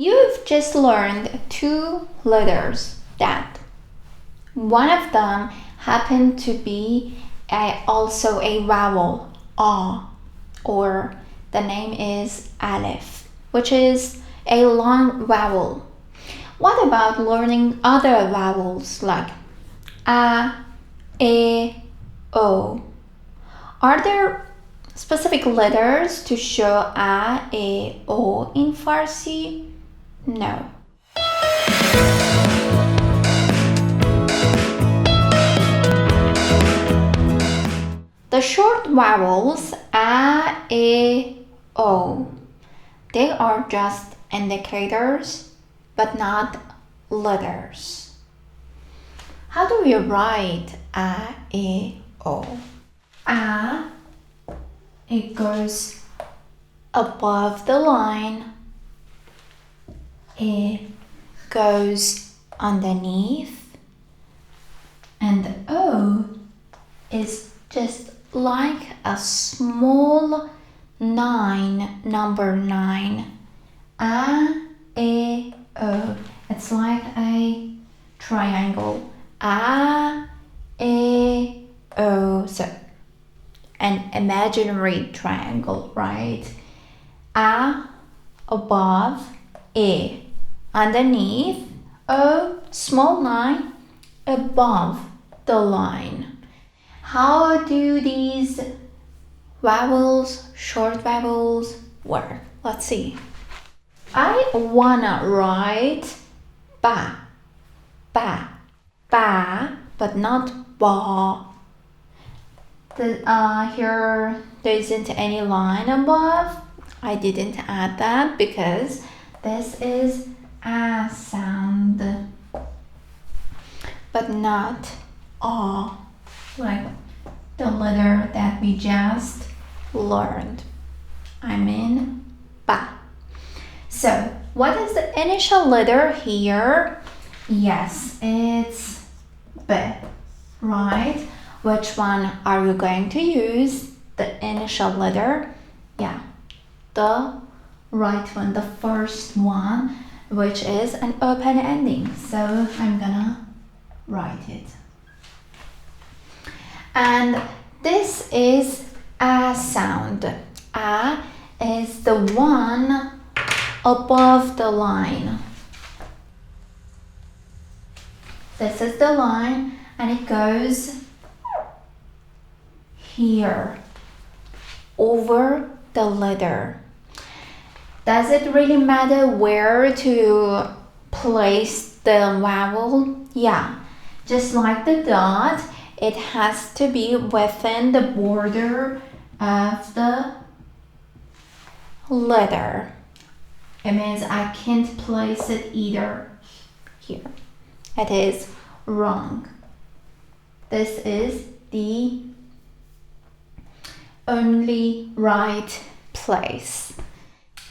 You've just learned two letters that one of them happened to be also a vowel, a, or the name is Aleph, which is a long vowel. What about learning other vowels like a, e, o? Are there specific letters to show a, e, o in Farsi? No. The short vowels a, e, o, they are just indicators but not letters. How do we write a, e, o? A, it goes above the line. It goes underneath, and the O is just like a small 9, number 9. A, E, O. It's like a triangle. A, E, O. So, an imaginary triangle, right? A, above, E, underneath, O, small line, above the line. How do these vowels, short vowels, work? Let's see. I wanna write ba, ba, ba, but not ba. Here there isn't any line above. I didn't add that because this is a sound, but not a, like the letter that we just learned. I mean ba. So what is the initial letter here? Yes, it's B, right? Which one are you going to use? The initial letter? Yeah, the right one, the first one, which is an open ending. So I'm gonna write it. And this is a sound. A is the one above the line. This is the line, and it goes here over the letter. Does it really matter where to place the vowel? Yeah, just like the dot, it has to be within the border of the letter. It means I can't place it either here. It is wrong. This is the only right place.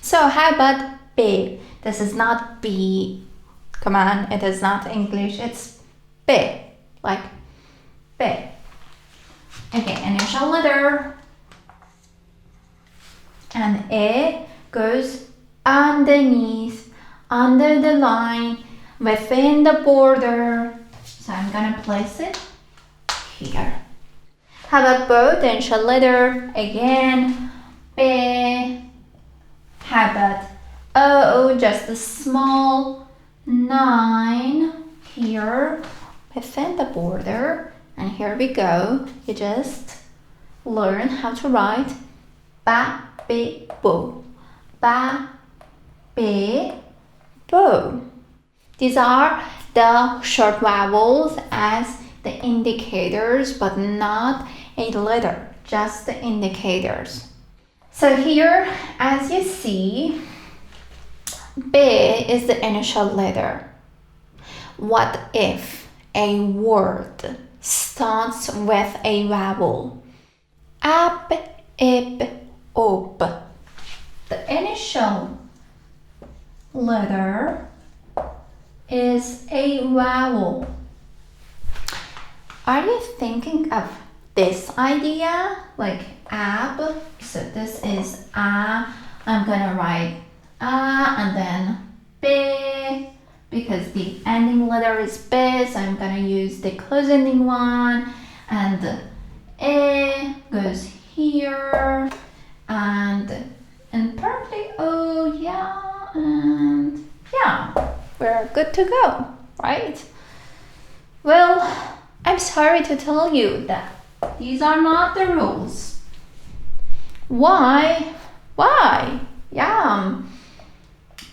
So how about B? This is not B. Come on, it is not English. It's B, like B. Okay, initial letter. And E goes underneath, under the line, within the border. So I'm gonna place it here. How about both initial letter? Again, B. How about O, just a small 9 here within the border. And here we go. You just learn how to write ba, bi, bo. Ba, bi, bo. These are the short vowels as the indicators, but not a letter, just the indicators. So here, as you see, B is the initial letter. What if a word starts with a vowel? Ab, ib, ob. The initial letter is a vowel. Are you thinking of this idea? Like ab, so this is a, I'm gonna write a, and then b, letter is B, so I'm gonna use the close ending one, and E goes here, and probably O, yeah, and yeah, we're good to go, right? Well, I'm sorry to tell you that these are not the rules. Why? Why? Yeah,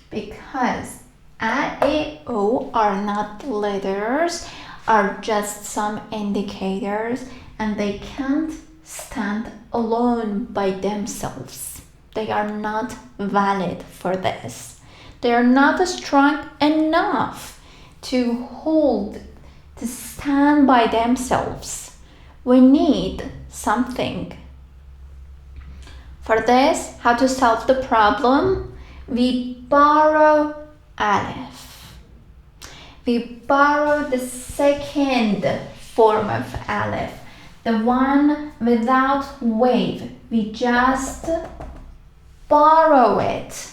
because A, E, O are not letters, are just some indicators, and they can't stand alone by themselves. They are not valid for this. They are not strong enough to stand by themselves. We need something. For this, how to solve the problem? We borrow Aleph. We borrow the second form of Aleph, the one without wave. We just borrow it.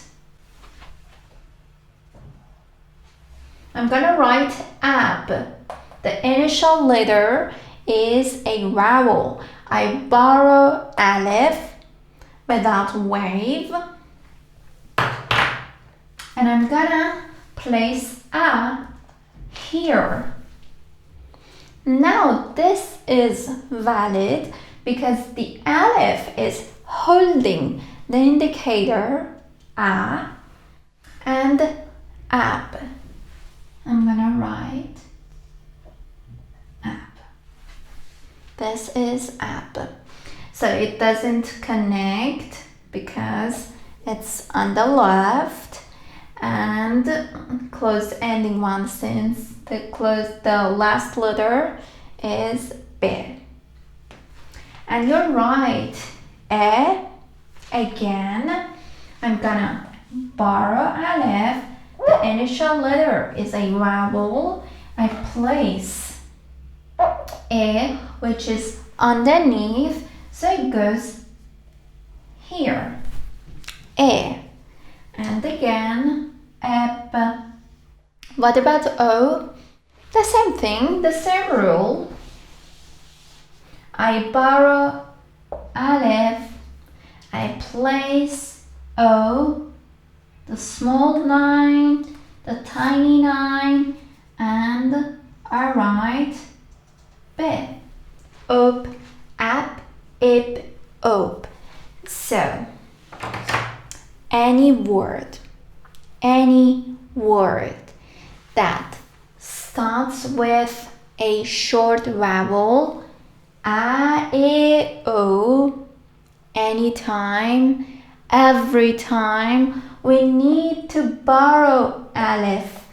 I'm gonna write ab. The initial letter is a vowel. I borrow Aleph without wave, and I'm gonna place A here. Now this is valid because the Aleph is holding the indicator A and ab. I'm gonna write ab. This is ab. So it doesn't connect because it's on the left, and closed ending one since the last letter is B. And you're right, E again. I'm gonna borrow Aleph. The initial letter is a vowel. I place E, which is underneath, so it goes here. E. And again, eb. What about O? The same thing, the same rule. I borrow Aleph. I place O, the small line, the tiny line, and I write B. Op, ab, ib, op. So, any word that starts with a short vowel, A, E, O, anytime, every time, we need to borrow Aleph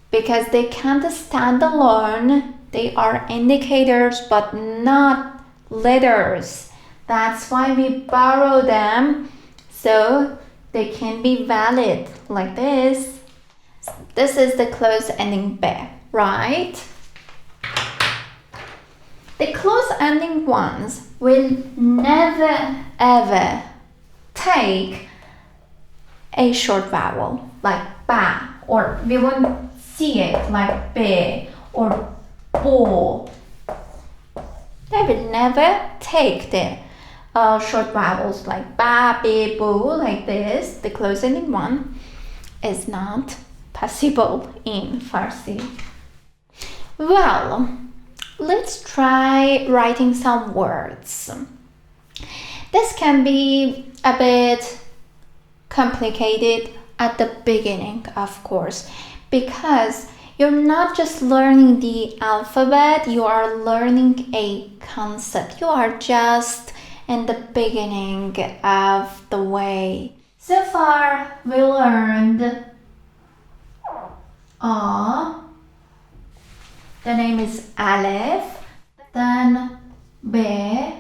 because they can't stand alone. They are indicators but not letters. That's why we borrow them so they can be valid like this. This is the close ending B, right? The close ending ones will never ever take a short vowel like ba, or we won't see it like B or bo. They will never take the short vowels like ba, be, bo, like this. The close ending one is not possible in Farsi. Well, let's try writing some words. This can be a bit complicated at the beginning, of course, because you're not just learning the alphabet, you are learning a concept. You are just in the beginning of the way. So far, we learned A, the name is Aleph, then B,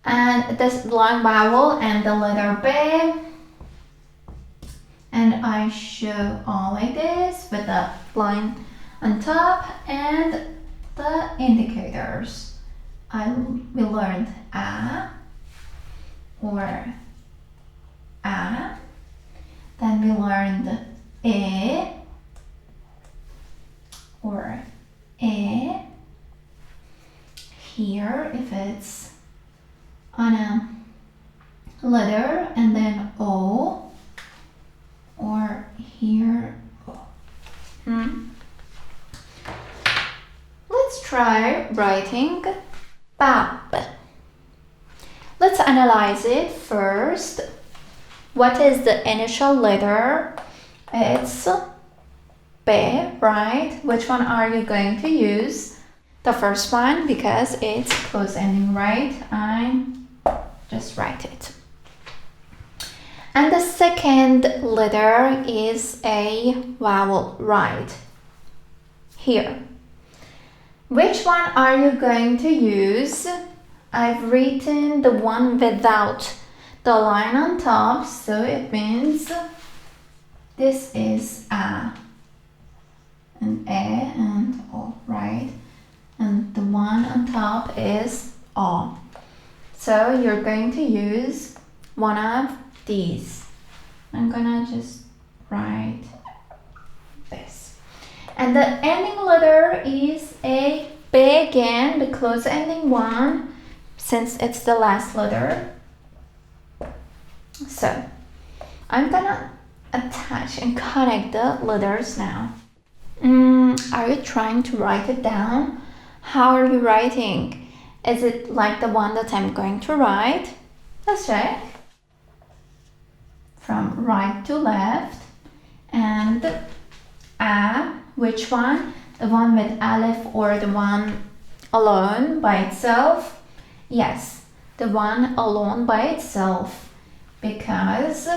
and this long vowel and the letter B. And I show all like this with the line on top and the indicators. We learned A or A. Then we learned E or if it's on a letter and then O, or here O. Let's try writing bab. Let's analyze it first. What is the initial letter? It's B, right? Which one are you going to use? The first one, because it's close ending, right? I just write it. And the second letter is a vowel, right? Here. Which one are you going to use? I've written the one without the line on top, so it means this is A and O, right? And the one on top is O. So you're going to use one of these. I'm gonna just write this. And the ending letter is a B again, the close ending one, since it's the last letter. So I'm gonna attach and connect the letters now. Are you trying to write it down? How are you writing? Is it like the one that I'm going to write? Let's check. From right to left. And A, which one? The one with Aleph or the one alone by itself? Yes, the one alone by itself, because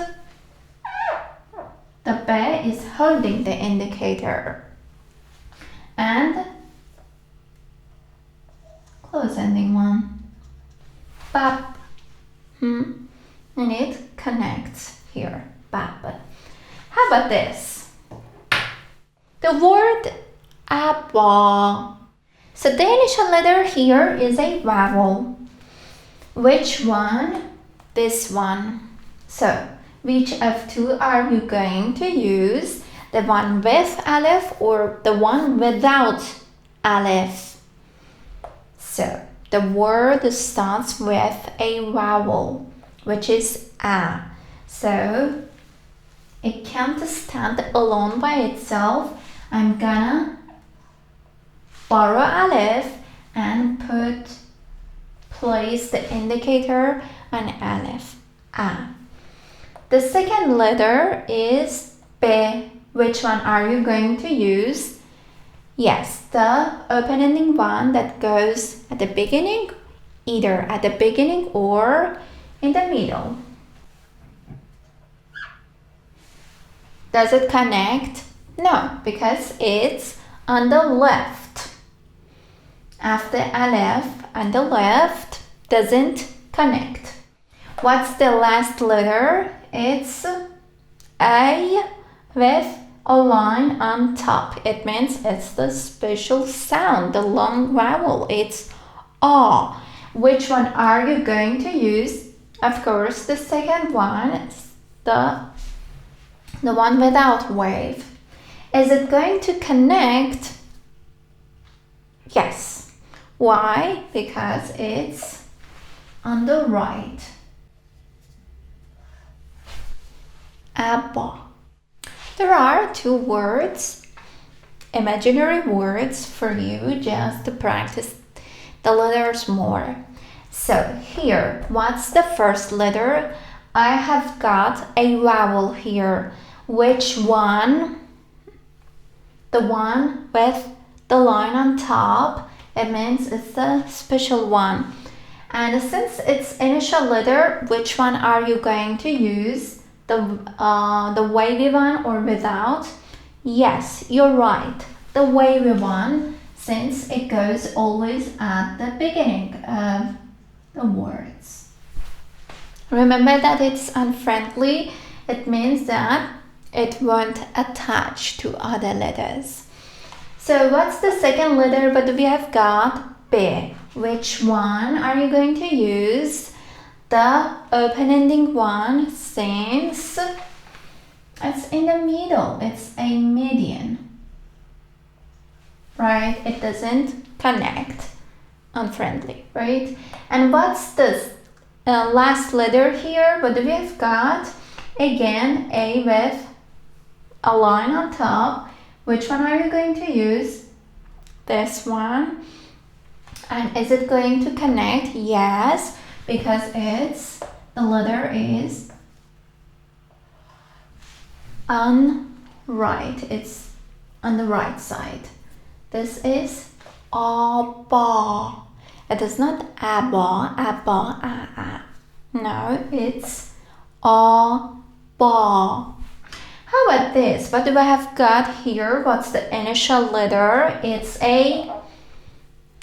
the B is holding the indicator. And close ending one. Bab. And it connects here. Bab. How about this? The word apple. So the initial letter here is a vowel. Which one? This one. So which of two are you going to use? The one with Aleph or the one without Aleph? So the word starts with a vowel, which is A. So it can't stand alone by itself. I'm gonna borrow Aleph and place the indicator on Aleph. A. The second letter is B. Which one are you going to use? Yes, the open-ending one that goes at the beginning, either at the beginning or in the middle. Does it connect? No, because it's on the left. After Aleph, on the left doesn't connect. What's the last letter? It's A with a line on top. It means it's the special sound, the long vowel. It's A. Which one are you going to use? Of course, the second one, the one without wave. Is it going to connect? Yes. Why? Because it's on the right. Apple. There are two words, imaginary words for you just to practice the letters more. So here, what's the first letter? I have got a vowel here. Which one? The one with the line on top. It means it's the special one. And since it's initial letter, which one are you going to use? The wavy one or without? Yes, you're right. The wavy one, since it goes always at the beginning of the words. Remember that it's unfriendly. It means that it won't attach to other letters. So what's the second letter? But we have got B. Which one are you going to use? The open-ending one, since it's in the middle. It's a median. Right? It doesn't connect. unfriendly, right? And what's this last letter here? What do we have got? Again, A with a line on top. Which one are you going to use? This one. And is it going to connect? Yes, because the letter is on right. It's on the right side. This is ba. It is not abba, a. No, it's ba. How about this? What do I have got here? What's the initial letter? It's a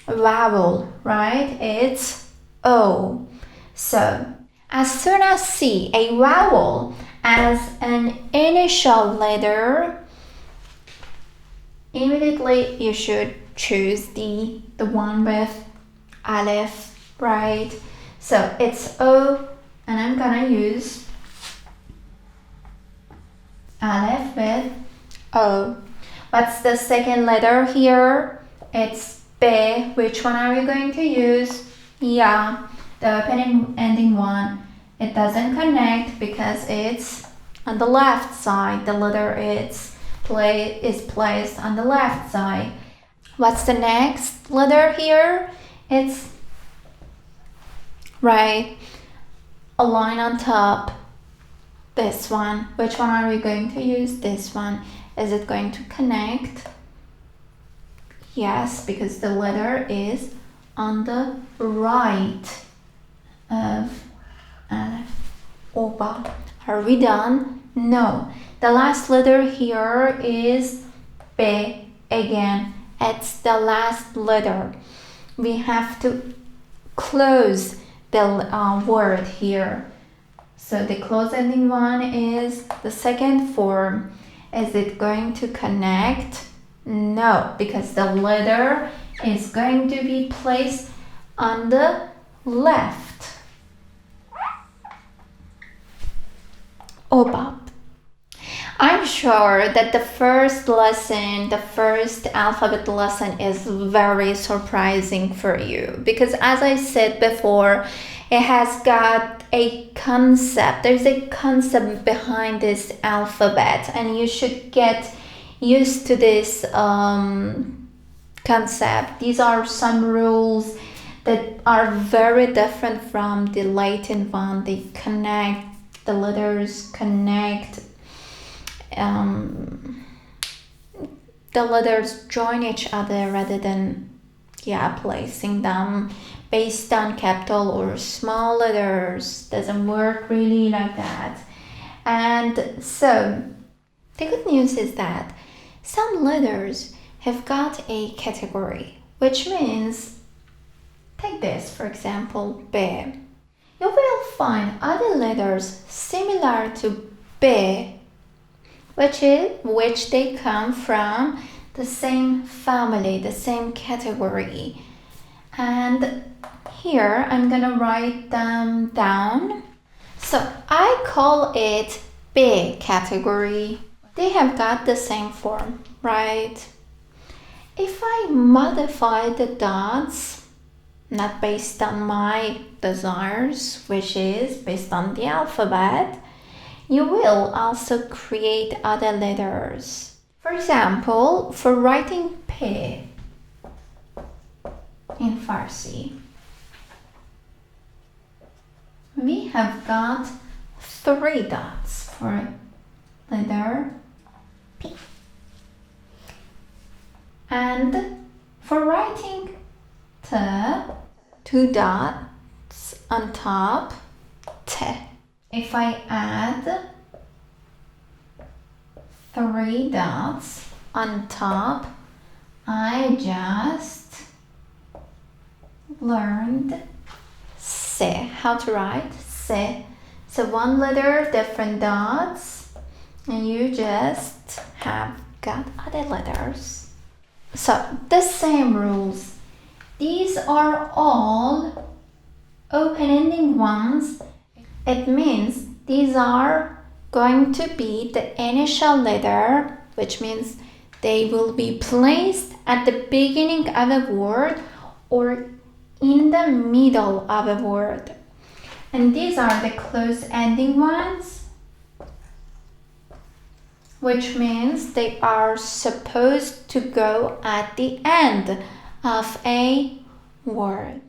vowel, right? It's O. So, as soon as see a vowel as an initial letter, immediately you should choose the one with aleph, right? So it's O, and I'm gonna use aleph with O. What's the second letter here? It's B. Which one are we going to use? Yeah, the opening ending one. It doesn't connect because it's on the left side. The letter is placed on the left side. What's the next letter here? It's right, a line on top. This one. Which one are we going to use? This one. Is it going to connect? Yes, because the letter is on the right of aleph. Oba. Are we done? No. The last letter here is B. Again, it's the last letter. We have to close the word here. So the close ending one is the second form. Is it going to connect? No, because the letter is going to be placed on the left. Obab. I'm sure that the first alphabet lesson is very surprising for you because, as I said before, it has got a concept. There's a concept behind this alphabet, and you should get used to this concept. These are some rules that are very different from the Latin one. They connect, the letters connect, the letters join each other rather than placing them based on capital or small letters. Doesn't work really like that. And so the good news is that some letters have got a category, which means, take this for example, B. You will find other letters similar to B, which they come from the same family, the same category. And here I'm gonna write them down. So I call it B category. They have got the same form, right? If I modify the dots, not based on my desires, which is based on the alphabet, you will also create other letters. For example, for writing P in Farsi, we have got 3 dots for letter P. And for writing T, 2 dots on top, T. If I add 3 dots on top, I just learned Se. How to write Se. So 1 letter, different dots, and you just have got other letters. So the same rules. These are all open-ending ones. It means these are going to be the initial letter, which means they will be placed at the beginning of a word or in the middle of a word. And these are the close ending ones, which means they are supposed to go at the end of a word.